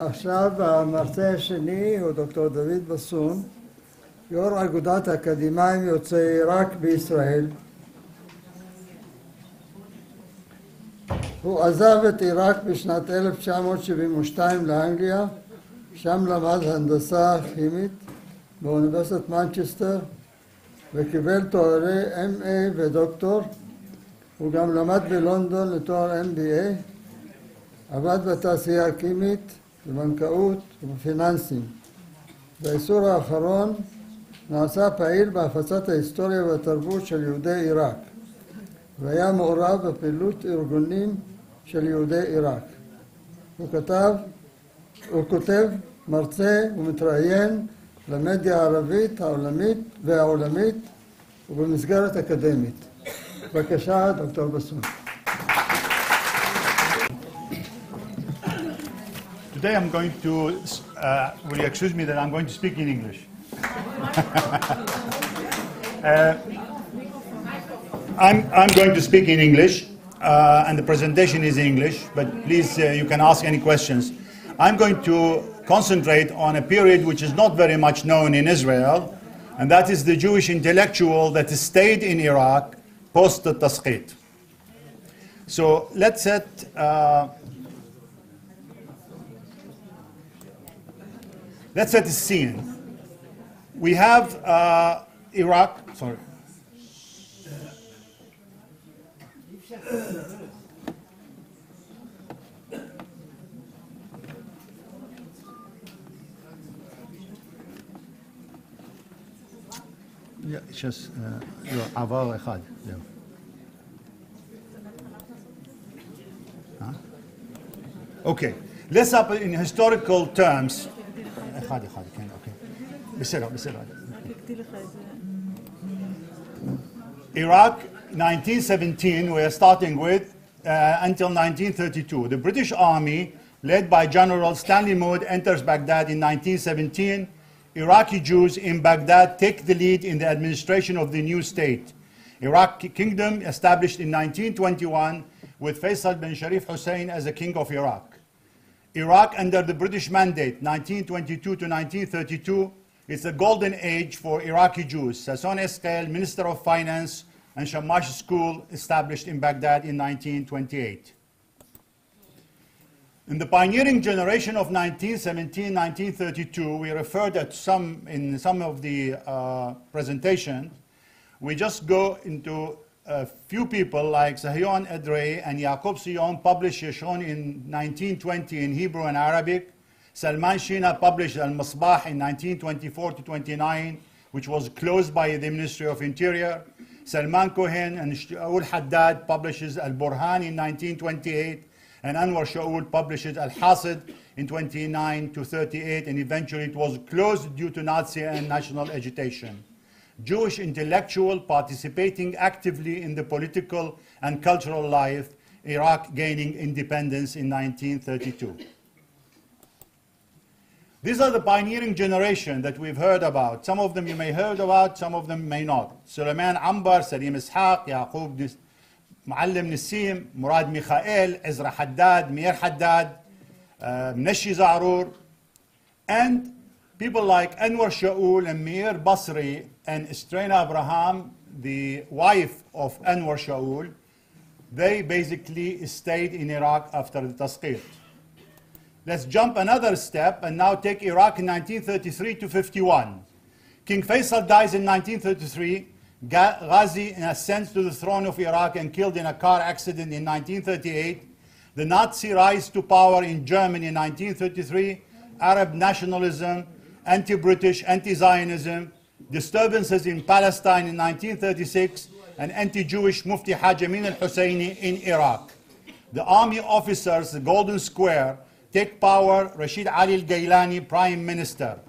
עכשיו המרצה השני הוא דוקטור דוד בסון, יו"ר אגודת האקדמאים יוצאי עיראק בישראל. הוא עזב את עיראק בשנת 1972 לאנגליה, שם למד הנדסה כימית באוניברסיטת מנצ'סטר וקיבל תוארי MA ודוקטור. הוא גם למד בלונדון לתואר MBA, עבד בתעשייה הקימית, בבנקאות ובפיננסים. בעשור האחרון נעשה פעיל בהפצת ההיסטוריה והתרבות של יהודי עיראק, והיה מעורב בפעילות ארגונים של יהודי עיראק. הוא כותב, מרצה ומתראיין למדיה הערבית והעולמית ובמסגרת אקדמית. בבקשה, דוקטור בסון. Today I'm going to, will you excuse me that I'm going to speak in English? I'm going to speak in English, and the presentation is in English, but please you can ask any questions. I'm going to concentrate on a period which is not very much known in Israel, and that is the Jewish intellectual that stayed in Iraq post the Tasqit. So let's set the scene. We have Iraq, sorry. Yeah, just עבר אחד. Okay, let's up in historical terms. אחד, כן, אוקיי. בסדר. Iraq, 1917, we are starting with, until 1932. The British Army, led by General Stanley Mood, enters Baghdad in 1917. Iraqi Jews in Baghdad take the lead in the administration of the new state. Iraq Kingdom established in 1921 with Faisal bin Sharif Hussein as the king of Iraq. Iraq under the British Mandate, 1922 to 1932, is the golden age for Iraqi Jews. Sasson Eskel, Minister of Finance, and Shamash School established in Baghdad in 1928. In the pioneering generation of 1917-1932, we referred at in some of the presentations. We just go into a few people like Zahion Edrei and Yaqub Sion published Yeshon in 1920 in Hebrew and Arabic. Salman Shina published Al-Masbah in 1924 to 29, which was closed by the Ministry of Interior. Salman Cohen and Shaul Haddad publishes Al-Burhan in 1928, and Anwar Shaul publishes Al-Hasid in 29 to 38, and eventually it was closed due to Nazi and national agitation. Jewish intellectual participating actively in the political and cultural life, Iraq gaining independence in 1932. These are the pioneering generation that we've heard about. Some of them you may heard about, some of them may not. Suleiman Ambar, Salim Ishaq, Yaqub Muallim Nissim, Murad Mikhael, Ezra Haddad, Meir Haddad, Mneshi Zarur, and people like Anwar Shaul and Meir Basri and Estrena Abraham, the wife of Anwar Shaul, they basically stayed in Iraq after the Tasqit. Let's jump another step and now take Iraq in 1933 to 51. King Faisal dies in 1933. Ghazi ascends to the throne of Iraq and killed in a car accident in 1938. The Nazi rise to power in Germany in 1933. Arab nationalism, anti-British, anti-Zionism, disturbances in Palestine in 1936, and anti-Jewish Mufti Haj Amin al-Husseini in Iraq. The army officers, the Golden Square, take power, Rashid Ali al-Gaylani, prime minister.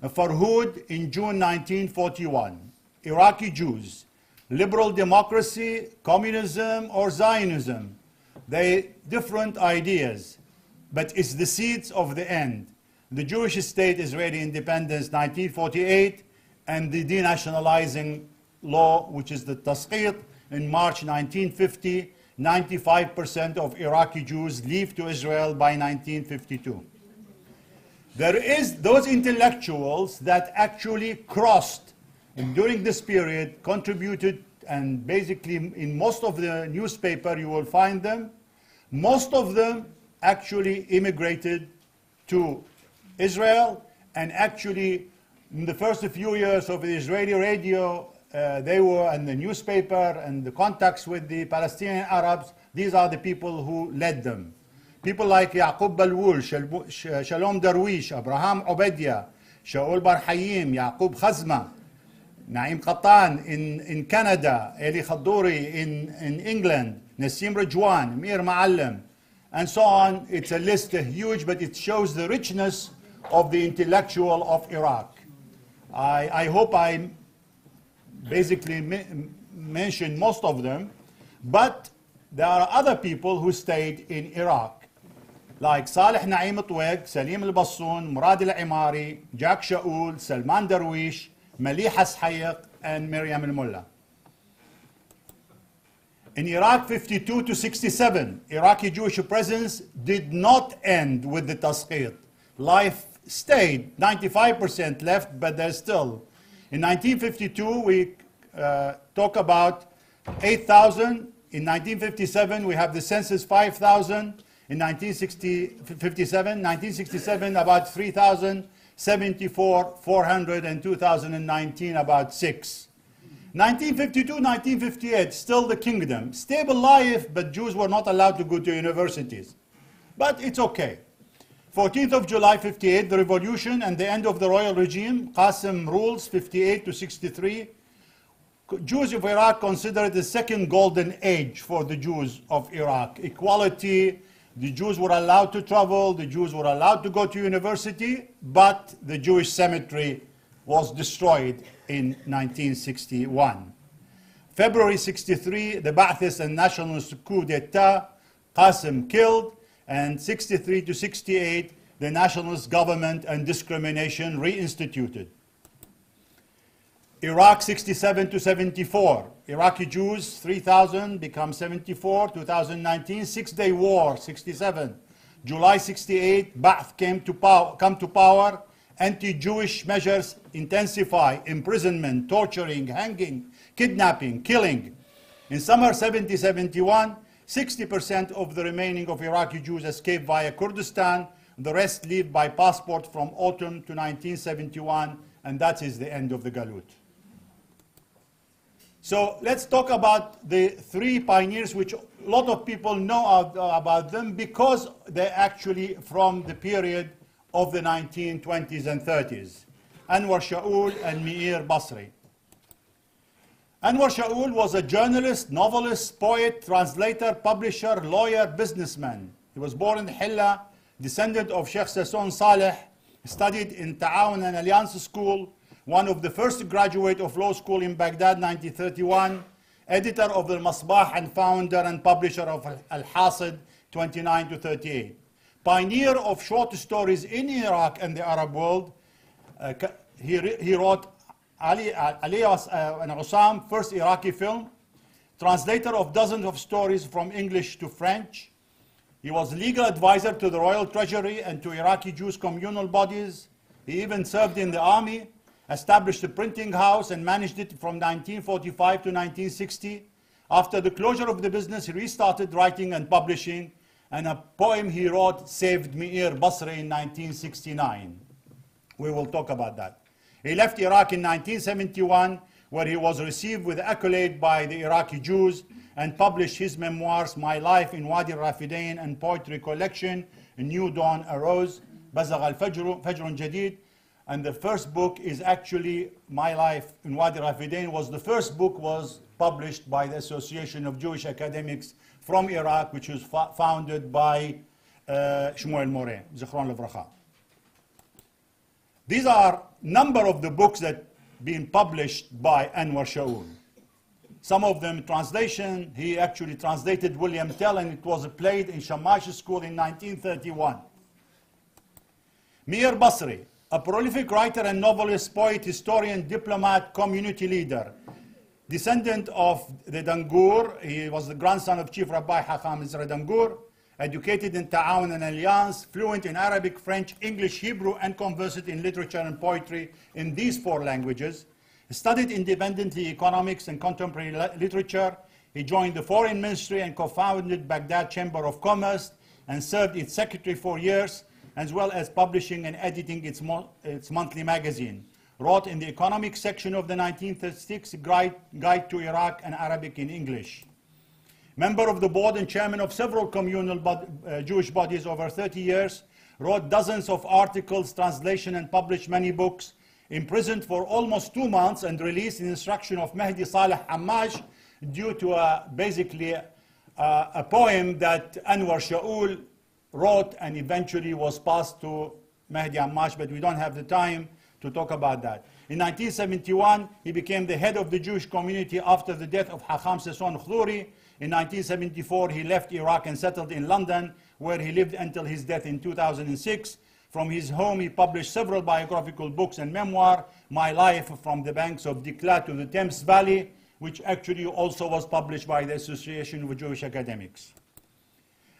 Farhud in June 1941. Iraqi Jews, liberal democracy, communism, or Zionism. They different ideas, but it's the seeds of the end. The Jewish state Israeli independence 1948, and the denationalizing law, which is the Tasqit, in March 1950. 95% of Iraqi Jews leave to Israel by 1952. There is those intellectuals that actually crossed and during this period contributed, and basically in most of the newspaper you will find them. Most of them actually immigrated to Israel, and actually in the first few years of the Israeli radio, they were in the newspaper and the contacts with the Palestinian Arabs. These are the people who led them. People like Yaqub Balwul, Shalom Darwish, Abraham Obedia, Shaul Bar Hayim, Yaqub Khazma, Naim Qattan in Canada, Eli Khadouri in England, Nassim Rajwan, Mir Ma'allim, and so on. It's a list huge, but it shows the richness of the intellectual of Iraq. I hope I basically mentioned most of them, but there are other people who stayed in Iraq, like Saleh Naim Tweg, Salim al-Bassoon, Murad al-Imari, Jack Shaul, Salman Darwish, Malih Hashayiq, and Miriam al-Mullah. In Iraq 52 to 67, Iraqi Jewish presence did not end with the Tasqir. Life stayed, 95% left, but there's still. In 1952, we talk about 8,000. In 1957, we have the census 5,000. In 1967, about 3,000, 74, 400, and 2019, about 6. 1952, 1958, still the kingdom. Stable life, but Jews were not allowed to go to universities. But it's okay. 14th of July, 58, the revolution and the end of the royal regime. Qasim rules, 58 to 63. Jews of Iraq considered the second golden age for the Jews of Iraq. Equality, the Jews were allowed to travel, the Jews were allowed to go to university, but the Jewish cemetery was destroyed in 1961. February 63, the Ba'athist and nationalist coup d'etat, Qasim killed, and 63 to 68, the nationalist government and discrimination reinstituted. Iraq 67 to 74, Iraqi Jews 3,000 become 74, 2019, 6-day war 67, July 68, Ba'ath come to power, anti-Jewish measures intensify, imprisonment, torturing, hanging, kidnapping, killing. In summer 70-71, 60% of the remaining of Iraqi Jews escape via Kurdistan, the rest leave by passport from autumn to 1971, and that is the end of the Galut. So let's talk about the three pioneers, which a lot of people know about them because they're actually from the period of the 1920s and 30s. Anwar Shaul and Meir Basri. Anwar Shaul was a journalist, novelist, poet, translator, publisher, lawyer, businessman. He was born in Hilla, descendant of Sheikh Sasson Saleh, studied in Ta'awun and Alliance School, one of the first graduate of law school in Baghdad, 1931, editor of the Masbah and founder and publisher of Al-Hasid, 29 to 38. Pioneer of short stories in Iraq and the Arab world, he wrote Ali and Usam, first Iraqi film, translator of dozens of stories from English to French. He was legal advisor to the Royal Treasury and to Iraqi Jews communal bodies. He even served in the army, established a printing house and managed it from 1945 to 1960. After the closure of the business, he restarted writing and publishing, and a poem he wrote saved Meir Basri in 1969. We will talk about that. He left Iraq in 1971, where he was received with accolade by the Iraqi Jews, and published his memoirs, My Life in Wadi Rafidain, and poetry collection, A New Dawn Arose, Bazagh al-Fajr, Fajrun Jadid. And the first book is actually My Life in Wadi Rafidain. The first book was published by the Association of Jewish Academics from Iraq, which was founded by Shmuel Moreh, Zichron Levracha. These are number of the books that been published by Anwar Shaul. Some of them translation. He actually translated William Tell, and it was played in Shamash School in 1931. Meir Basri, a prolific writer and novelist, poet, historian, diplomat, community leader. Descendant of the Dangur, he was the grandson of Chief Rabbi Hakam Isra Dangur, educated in Ta'awun and Alliance, fluent in Arabic, French, English, Hebrew, and conversant in literature and poetry in these 4 languages. He studied independently economics and contemporary literature. He joined the Foreign Ministry and co-founded Baghdad Chamber of Commerce and served its secretary for years, as well as publishing and editing its monthly magazine. Wrote in the economic section of the 1936 Guide to Iraq and Arabic in English. Member of the board and chairman of several communal Jewish bodies over 30 years, wrote dozens of articles, translation, and published many books. Imprisoned for almost 2 months and released in instruction of Mehdi Saleh Hammaj due to basically a poem that Anwar Shaul wrote and eventually was passed to Mehdi Hammaj, but we don't have the time to talk about that. In 1971, he became the head of the Jewish community after the death of Hacham Sison Khlouri. In 1974, he left Iraq and settled in London, where he lived until his death in 2006. From his home, he published several biographical books and memoir, My Life from the Banks of Dikla to the Thames Valley, which actually also was published by the Association of Jewish Academics.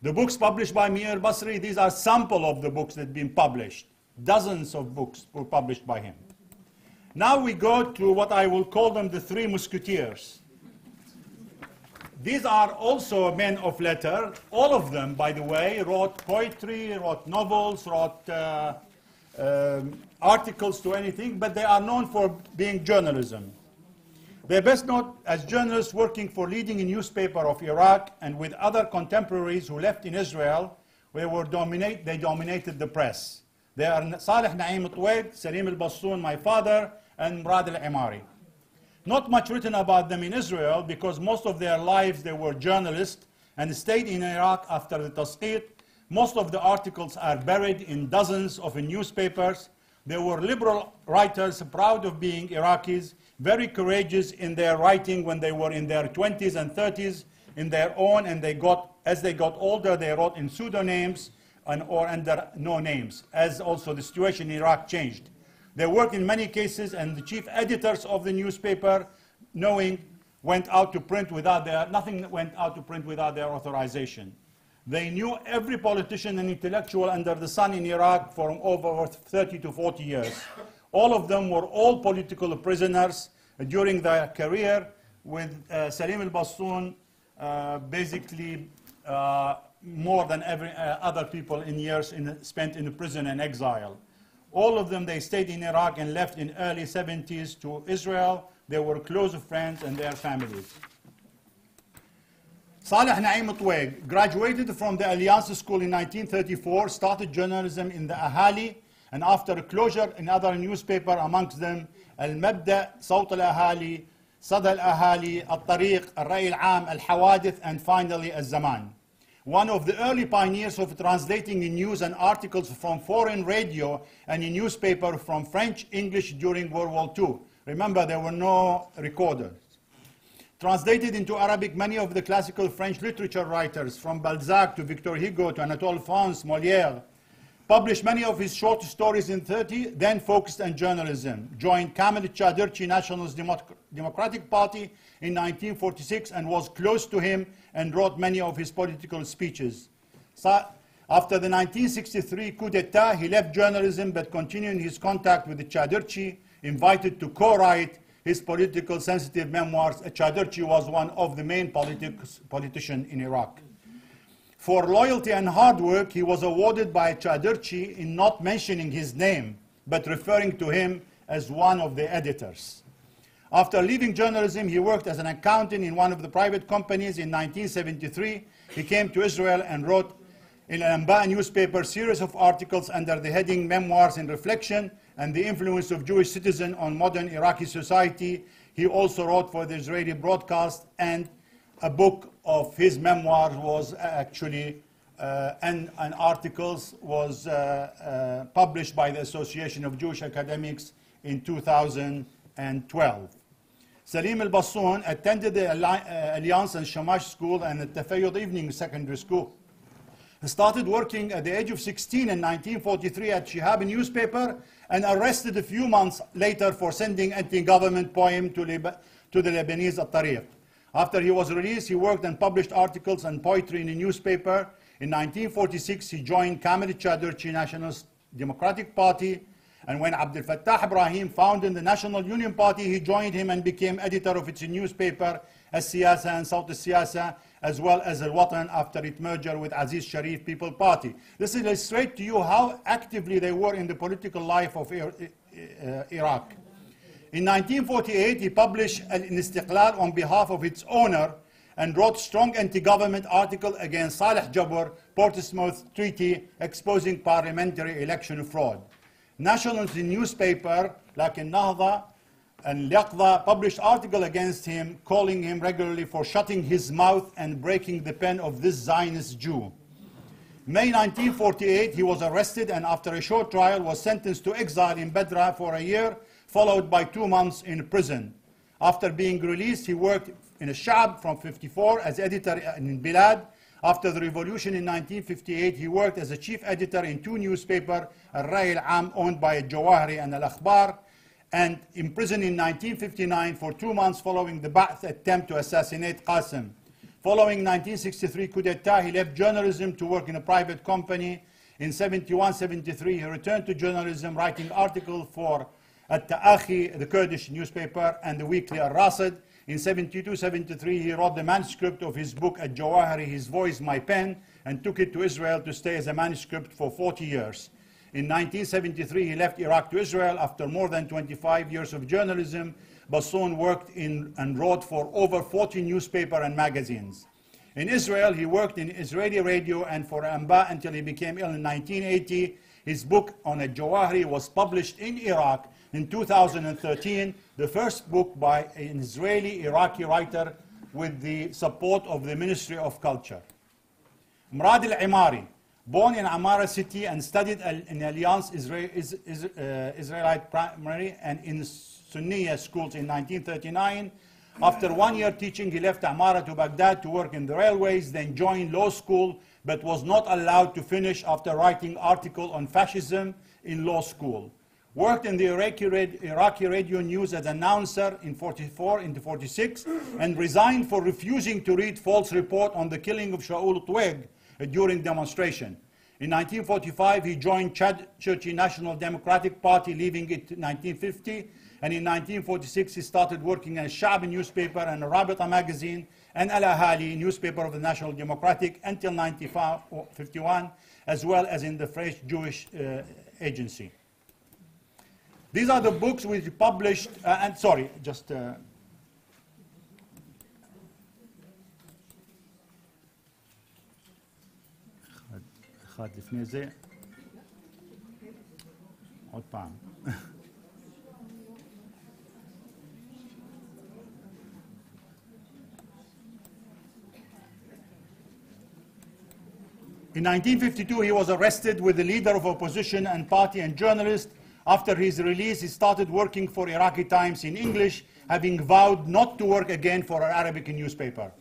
The books published by Mir Basri, these are sample of the books that have been published. Dozens of books were published by him. Now we go to what I will call them the 3 Musketeers. These are also men of letters. All of them, by the way, wrote poetry, wrote novels, wrote articles to anything, but they are known for being journalism. They're best known as journalists working for leading newspaper of Iraq, and with other contemporaries who left in Israel, they dominated the press. They are Saleh Naim Twaid, Salim al-Bassoon, my father, and Murad al-Imari. Not much written about them in Israel because most of their lives they were journalists and stayed in Iraq after the Tasqit. Most of the articles are buried in dozens of newspapers. They were liberal writers, proud of being Iraqis, very courageous in their writing when they were in their 20s and 30s in their own, and as they got older, they wrote in pseudonyms or under no names, as also the situation in Iraq changed. They worked in many cases, and the chief editors of the newspaper, nothing went out to print without their authorization. They knew every politician and intellectual under the sun in Iraq for over 30 to 40 years. All of them were all political prisoners during their career, with Salim al-Bassoon basically more than every other people in years spent in prison and exile. All of them, they stayed in Iraq and left in early 70s to Israel. They were close friends and their families. Saleh Naim Twaig graduated from the Alliance School in 1934, started journalism in the Ahali, and after closure in other newspapers, amongst them Al-Mabda, Sawt al-Ahali, Sada al-Ahali, Al-Tariq, Al-Ray al-Am, Al-Hawadith, and finally Al-Zaman. One of the early pioneers of translating news and articles from foreign radio and in newspaper from French, English during World War II. Remember, there were no recorders. Translated into Arabic many of the classical French literature writers, from Balzac to Victor Hugo to Anatole France, Molière. Published many of his short stories in 30, then focused on journalism. Joined Kamel Chadirchi Nationalist Democratic Party in 1946 and was close to him and wrote many of his political speeches. After the 1963 coup d'etat, he left journalism but continued his contact with Chadirchi, invited to co-write his political sensitive memoirs. Chadirchi was one of the main politicians in Iraq. For loyalty and hard work, he was awarded by Chadirchi in not mentioning his name, but referring to him as one of the editors. After leaving journalism, he worked as an accountant in one of the private companies. In 1973, he came to Israel and wrote in an Amba newspaper a series of articles under the heading Memoirs and Reflection and the Influence of Jewish Citizens on Modern Iraqi Society. He also wrote for the Israeli broadcast, and a book of his memoirs was actually, and articles was published by the Association of Jewish Academics in 2012. Salim al-Bassoon attended the Alliance and Shamash School and the Tafayud Evening Secondary School. He started working at the age of 16 in 1943 at Shihab newspaper and arrested a few months later for sending anti-government poem to the Lebanese Al-Tariq. After he was released, he worked and published articles and poetry in a newspaper. In 1946, he joined Kamil Chadurchi Nationalist Democratic Party, and when Abdel Fattah Ibrahim founded the National Union Party, he joined him and became editor of its newspaper, As-Siyasa and Sawt Al-Siyasa, as well as Al-Watan after its merger with Aziz Sharif People Party. This illustrates to you how actively they were in the political life of Iraq. In 1948, he published Al-Istiqlal on behalf of its owner and wrote strong anti-government article against Saleh Jabr, Portsmouth Treaty, exposing parliamentary election fraud. Nationalist newspaper like Nahda and Liaqda published article against him, calling him regularly for shutting his mouth and breaking the pen of this Zionist Jew. May 1948, he was arrested and after a short trial was sentenced to exile in Bedra for a year, followed by 2 months in prison. After being released, he worked in a Shab from 54 as editor in Bilad. After the revolution in 1958, he worked as a chief editor in 2 newspapers, Al-Ray Al-Am, owned by Al-Jawahiri and Al-Akhbar, and imprisoned in 1959 for 2 months following the Ba'ath attempt to assassinate Qasim. Following 1963 coup d'etat, he left journalism to work in a private company. In 71-73, he returned to journalism, writing articles for At-Ta'akhi, the Kurdish newspaper, and the weekly Al-Rasid. In 72-73, he wrote the manuscript of his book Al-Jawahiri, His Voice, My Pen, and took it to Israel to stay as a manuscript for 40 years. In 1973, he left Iraq to Israel after more than 25 years of journalism. Basson worked in and wrote for over 40 newspapers and magazines. In Israel, he worked in Israeli radio and for Amba until he became ill in 1980. His book on Al-Jawahiri was published in Iraq in 2013, the first book by an Israeli-Iraqi writer with the support of the Ministry of Culture. Murad al-Imari, born in Amara city and studied in Alliance Israelite Primary and in Sunniya schools in 1939. After 1 year teaching, he left Amara to Baghdad to work in the railways, then joined law school, but was not allowed to finish after writing articles on fascism in law school. Worked in the Iraqi radio news as announcer in 44 into 46 and resigned for refusing to read false report on the killing of Shaul Tweg during demonstration. In 1945, he joined Chad Churchy National Democratic Party, leaving it in 1950. And in 1946, he started working in a Sha'b newspaper and a Rabita magazine and Al-Ahali newspaper of the National Democratic until 1951, as well as in the French Jewish Agency. These are the books which he published, and sorry, just אחד לפני זה, עוד פעם. In 1952, he was arrested with the leader of opposition and party and journalist. After his release, he started working for Iraqi Times in English, having vowed not to work again for an Arabic newspaper.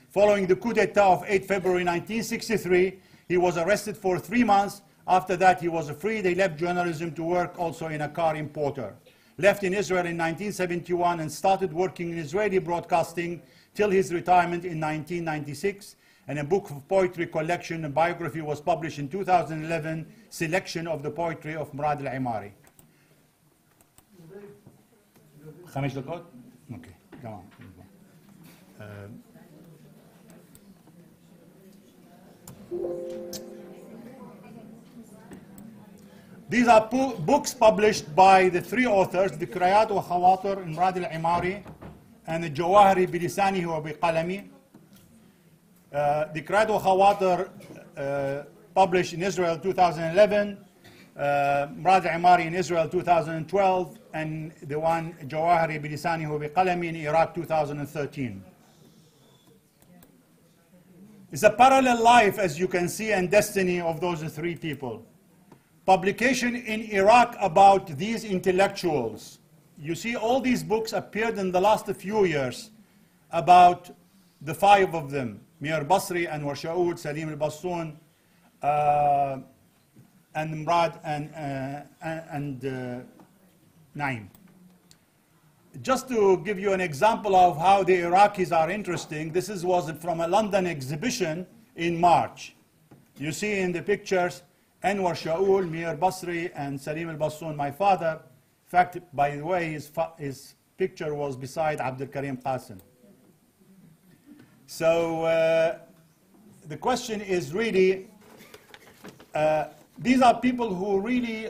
Following the coup d'etat of 8 February 1963, he was arrested for 3 months. After that, he was freed. He left journalism to work also in a car importer. Left in Israel in 1971 and started working in Israeli broadcasting till his retirement in 1996. And a book of poetry collection and biography was published in 2011, selection of the poetry of Murad al-Imari. 5 دقائق? Okay, come on. These are books published by the 3 authors, the Qira'at wa Khawatir Murad al-Imari and the Jawahiri bilisani wa biqalami. The Qira'at wa Khawatir published in Israel 2011, Murad al-Imari in Israel 2012, and the one Jawahiri bilisani wa biqalami in Iraq 2013. It's a parallel life, as you can see, and destiny of those 3 people. Publication in Iraq about these intellectuals. You see, all these books appeared in the last few years about the 5 of them, Mir Basri, Anwar Shaoud, Salim al-Bassoon, and Murad and Naim. Just to give you an example of how the Iraqis are interesting, this was from a London exhibition in March. You see in the pictures Anwar Shaul, Mir Basri, and Salim al-Bassoon, my father. In fact, by the way, his picture was beside Abdul Karim Qasim. So the question is really, these are people who really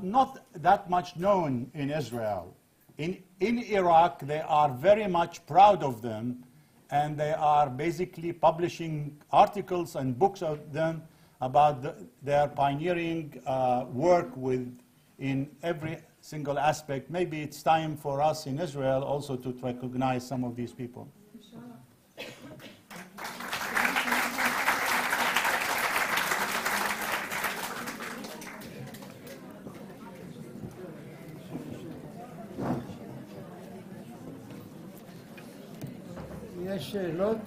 not that much known in Israel. In Iraq, they are very much proud of them, and they are basically publishing articles and books of them about their pioneering work in every single aspect. Maybe it's time for us in Israel also to recognize some of these people. יש שאלות?